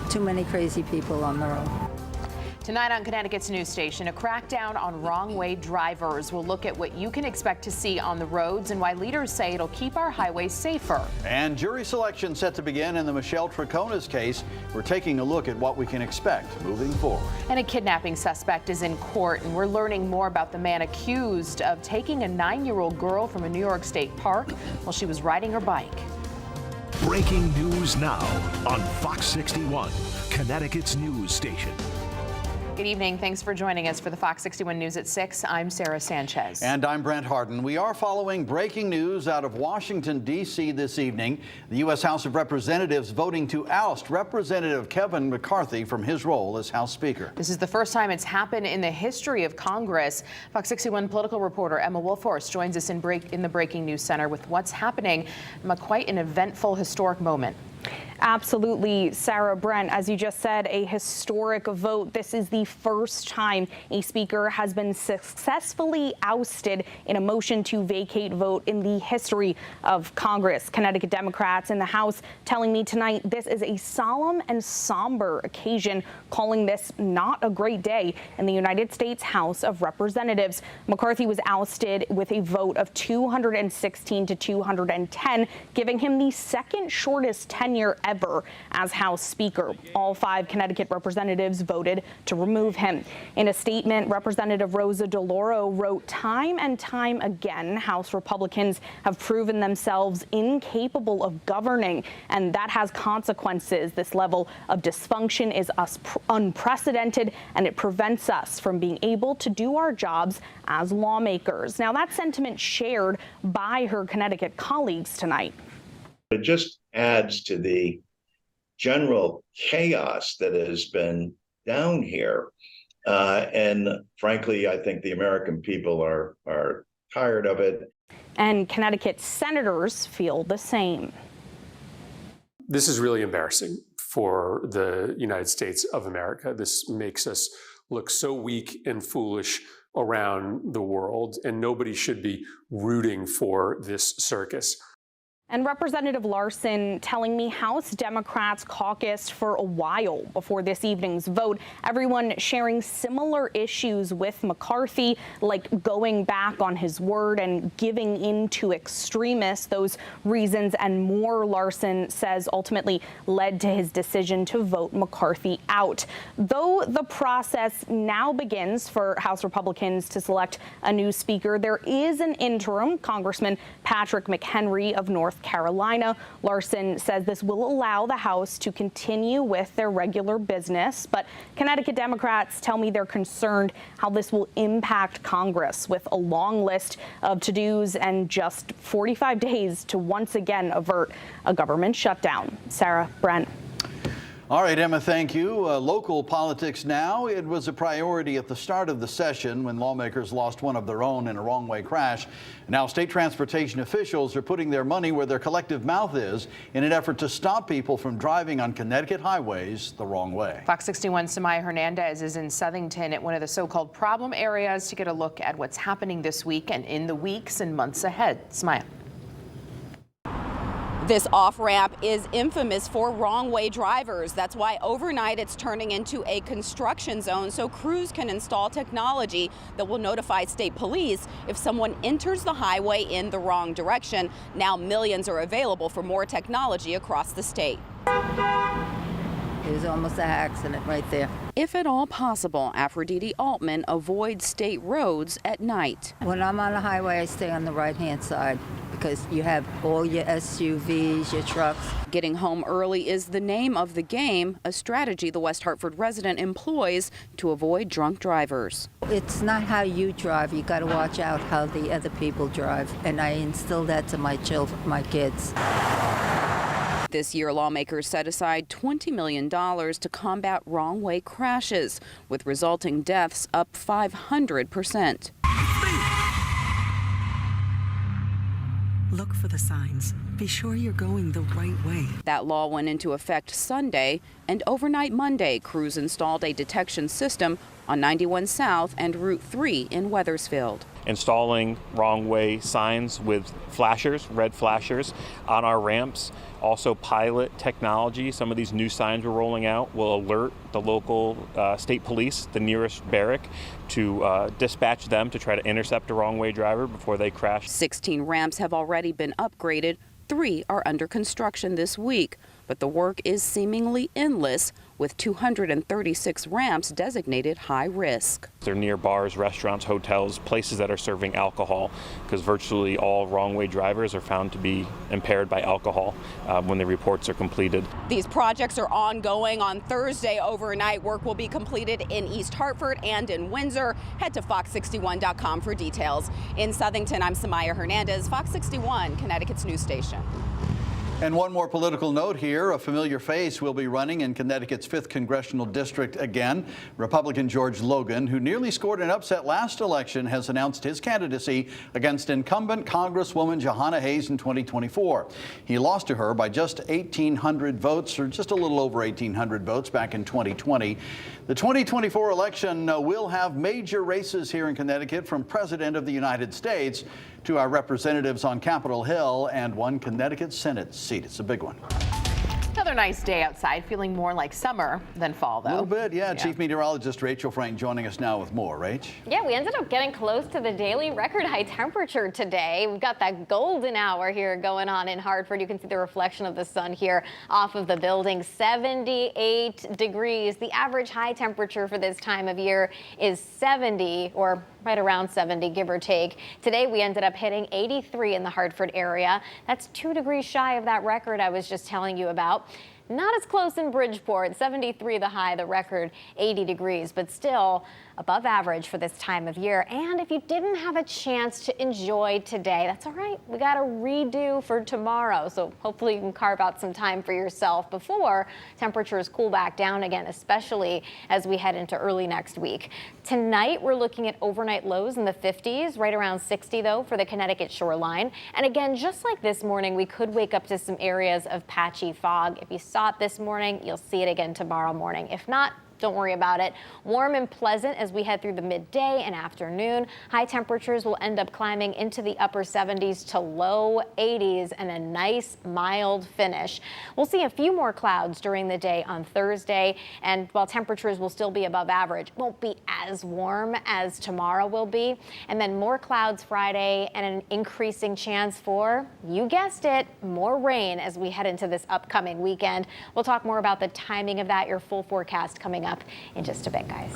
too many crazy people on the road. Tonight on Connecticut's news station, a crackdown on wrong-way drivers. We'll look at what you can expect to see on the roads and why leaders say it'll keep our highways safer. And jury selection set to begin in the Michelle Tracona's case. We're taking a look at what we can expect moving forward. And a kidnapping suspect is in court, and we're learning more about the man accused of taking a 9-year-old girl from a New York State park while she was riding her bike. Breaking news now on Fox 61, Connecticut's news station. Good evening. Thanks for joining us for the Fox 61 News at 6. I'm Sarah Sanchez. And I'm Brent Harden. We are following breaking news out of Washington, D.C. this evening. The U.S. House of Representatives voting to oust Representative Kevin McCarthy from his role as House Speaker. This is the first time it's happened in the history of Congress. Fox 61 political reporter Emma Wolfhorst joins us in the Breaking News Center with what's happening. Quite an eventful, historic moment. Absolutely, Sarah. Brent, as you just said, a historic vote. This is the first time a speaker has been successfully ousted in a motion to vacate vote in the history of Congress. Connecticut Democrats in the House telling me tonight this is a solemn and somber occasion, calling this not a great day in the United States House of Representatives. McCarthy was ousted with a vote of 216 to 210, giving him the second shortest tenure ever as House Speaker. All 5 Connecticut representatives voted to remove him. In a statement, Representative Rosa DeLauro wrote, "Time and time again, House Republicans have proven themselves incapable of governing, and that has consequences. This level of dysfunction is unprecedented, and it prevents us from being able to do our jobs as lawmakers." Now, that sentiment shared by her Connecticut colleagues tonight. It just adds to the general chaos that has been down here. And frankly, I think the American people are tired of it. And Connecticut senators feel the same. This is really embarrassing for the United States of America. This makes us look so weak and foolish around the world, and nobody should be rooting for this circus. And Representative Larson telling me House Democrats caucused for a while before this evening's vote. Everyone sharing similar issues with McCarthy, like going back on his word and giving in to extremists. Those reasons and more, Larson says, ultimately led to his decision to vote McCarthy out. Though the process now begins for House Republicans to select a new speaker, there is an interim, Congressman Patrick McHenry of North Carolina. Larson says this will allow the House to continue with their regular business, but Connecticut Democrats tell me they're concerned how this will impact Congress with a long list of to-dos and just 45 days to once again avert a government shutdown. Sarah, Brent. All right, Emma, thank you. Local politics now. It was a priority at the start of the session when lawmakers lost one of their own in a wrong-way crash. Now state transportation officials are putting their money where their collective mouth is in an effort to stop people from driving on Connecticut highways the wrong way. Fox 61's Samaya Hernandez is in Southington at one of the so-called problem areas to get a look at what's happening this week and in the weeks and months ahead. Samaya. This off-ramp is infamous for wrong-way drivers. That's why overnight it's turning into a construction zone so crews can install technology that will notify state police if someone enters the highway in the wrong direction. Now millions are available for more technology across the state. It was almost an accident right there. If at all possible, Aphrodite Altman avoids state roads at night. When I'm on the highway, I stay on the right-hand side because you have all your SUVs, your trucks. Getting home early is the name of the game, a strategy the West Hartford resident employs to avoid drunk drivers. It's not how you drive. You got to watch out how the other people drive, and I instill that to my children, my kids. This year, lawmakers set aside $20 million to combat wrong-way crashes, with resulting deaths up 500%. Look for the signs. Be sure you're going the right way. That law went into effect Sunday, and overnight Monday, crews installed a detection system on 91 South and Route 3 in Weathersfield. installing wrong way signs with flashers, red flashers on our ramps. Also pilot technology. Some of these new signs we're rolling out will alert the local state police, the nearest barrack, to dispatch them to try to intercept a wrong way driver before they crash. 16 ramps have already been upgraded. 3 are under construction this week, but the work is seemingly endless, with 236 ramps designated high risk. They're near bars, restaurants, hotels, places that are serving alcohol, because virtually all wrong way drivers are found to be impaired by alcohol when the reports are completed. These projects are ongoing. On Thursday overnight, work will be completed in East Hartford and in Windsor. Head to fox61.com for details. In Southington, I'm Samaya Hernandez, Fox 61, Connecticut's news station. And one more political note here. A familiar face will be running in Connecticut's 5th Congressional District again. Republican George Logan, who nearly scored an upset last election, has announced his candidacy against incumbent Congresswoman Jahana Hayes in 2024. He lost to her by just 1,800 votes, or just a little over 1,800 votes back in 2020. The 2024 election will have major races here in Connecticut, from President of the United States to our representatives on Capitol Hill and one Connecticut Senate seat. It's a big one. Another nice day outside, feeling more like summer than fall, though. A little bit, yeah. Chief Meteorologist Rachel Frank joining us now with more. Rach? Yeah, we ended up getting close to the daily record high temperature today. We've got that golden hour here going on in Hartford. You can see the reflection of the sun here off of the building. 78 degrees. The average high temperature for this time of year is 70, or right around 70, give or take. Today we ended up hitting 83 in the Hartford area. That's 2 degrees shy of that record I was just telling you about. Not as close in Bridgeport, 73 the high, the record 80 degrees, but still above average for this time of year. And if you didn't have a chance to enjoy today, that's all right. We got a redo for tomorrow, so hopefully you can carve out some time for yourself before temperatures cool back down again, especially as we head into early next week. Tonight, we're looking at overnight lows in the 50s, right around 60 though for the Connecticut shoreline. And again, just like this morning, we could wake up to some areas of patchy fog. If you saw it this morning, you'll see it again tomorrow morning. If not, don't worry about it. Warm and pleasant as we head through the midday and afternoon. High temperatures will end up climbing into the upper 70s to low 80s and a nice mild finish. We'll see a few more clouds during the day on Thursday, and while temperatures will still be above average, won't be as warm as tomorrow will be. And then more clouds Friday and an increasing chance for, you guessed it, more rain as we head into this upcoming weekend. We'll talk more about the timing of that, your full forecast coming up in just a bit, guys.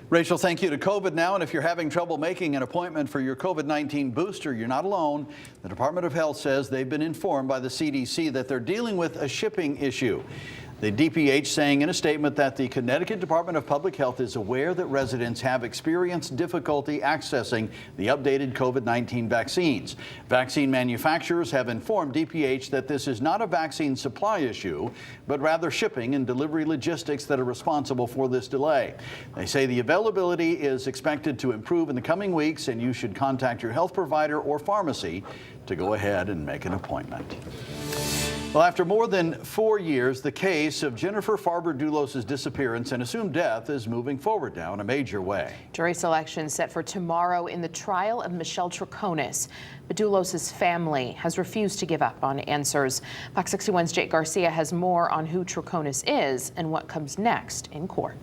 Rachel, thank you. To COVID now, and if you're having trouble making an appointment for your COVID-19 booster, you're not alone. The Department of Health says they've been informed by the CDC that they're dealing with a shipping issue. The DPH saying in a statement that the Connecticut Department of Public Health is aware that residents have experienced difficulty accessing the updated COVID-19 vaccines. Vaccine manufacturers have informed DPH that this is not a vaccine supply issue, but rather shipping and delivery logistics that are responsible for this delay. They say the availability is expected to improve in the coming weeks, and you should contact your health provider or pharmacy to go ahead and make an appointment. Well, after more than 4 years, the case of JenniferFarber Dulos' disappearance and assumed death is moving forward now in a major way. Jury selection set for tomorrow in the trial of Michelle Troconis. But Dulos' family has refused to give up on answers. Fox 61's Jake Garcia has more on who Troconis is and what comes next in court.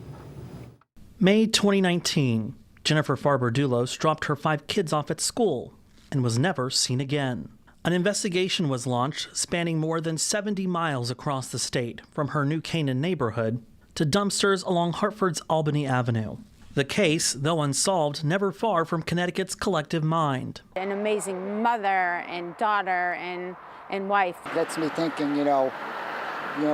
May 2019, JenniferFarber Dulos dropped her 5 kids off at school and was never seen again. An investigation was launched spanning more than 70 miles across the state, from her New Canaan neighborhood to dumpsters along Hartford's Albany Avenue. The case, though unsolved, never far from Connecticut's collective mind. An amazing mother and daughter and wife. Gets me thinking, you know,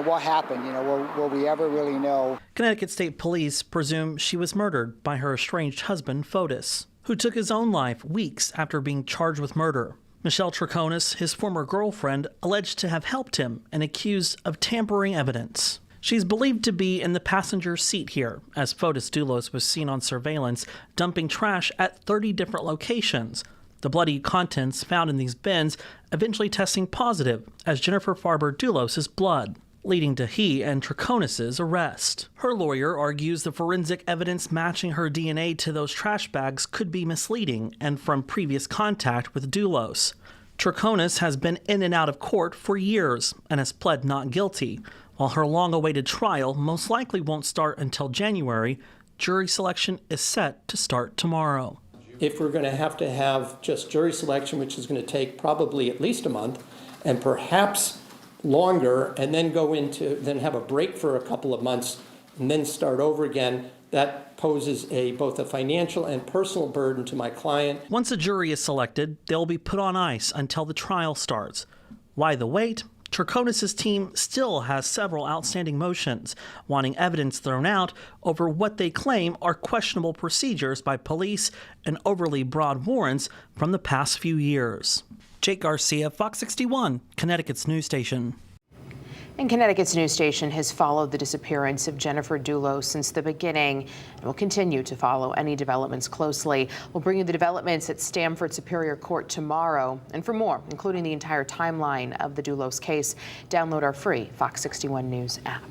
what happened? Will we ever really know? Connecticut State Police presume she was murdered by her estranged husband, Fotis, who took his own life weeks after being charged with murder. Michelle Troconis, his former girlfriend, alleged to have helped him and accused of tampering evidence. She's believed to be in the passenger seat here, as Fotis Dulos was seen on surveillance dumping trash at 30 different locations. The bloody contents found in these bins eventually testing positive as JenniferFarber Dulos' blood. leading to he and Troconis' arrest. Her lawyer argues the forensic evidence matching her DNA to those trash bags could be misleading and from previous contact with Dulos. Troconis has been in and out of court for years and has pled not guilty. While her long-awaited trial most likely won't start until January, jury selection is set to start tomorrow. If we're going to have just jury selection, which is going to take probably at least a month, and perhaps longer, and then then have a break for a couple of months, and then start over again, that poses both a financial and personal burden to my client. Once a jury is selected, they'll be put on ice until the trial starts. Why the wait? Troconis' team still has several outstanding motions, wanting evidence thrown out over what they claim are questionable procedures by police and overly broad warrants from the past few years. Jake Garcia, Fox 61, Connecticut's news station. And Connecticut's news station has followed the disappearance of Jennifer Dulos since the beginning and will continue to follow any developments closely. We'll bring you the developments at Stamford Superior Court tomorrow. And for more, including the entire timeline of the Dulos case, download our free Fox 61 News app.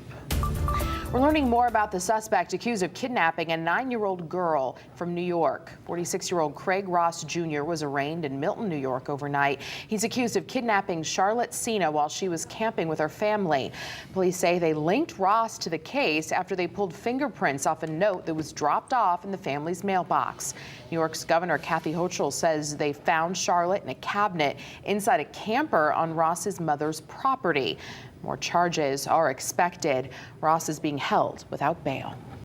We're learning more about the suspect accused of kidnapping a 9-year-old girl from New York. 46-year-old Craig Ross Jr. was arraigned in Milton, New York overnight. He's accused of kidnapping Charlotte Cena while she was camping with her family. Police say they linked Ross to the case after they pulled fingerprints off a note that was dropped off in the family's mailbox. New York's Governor Kathy Hochul says they found Charlotte in a cabinet inside a camper on Ross's mother's property. More charges are expected. Ross is being held without bail.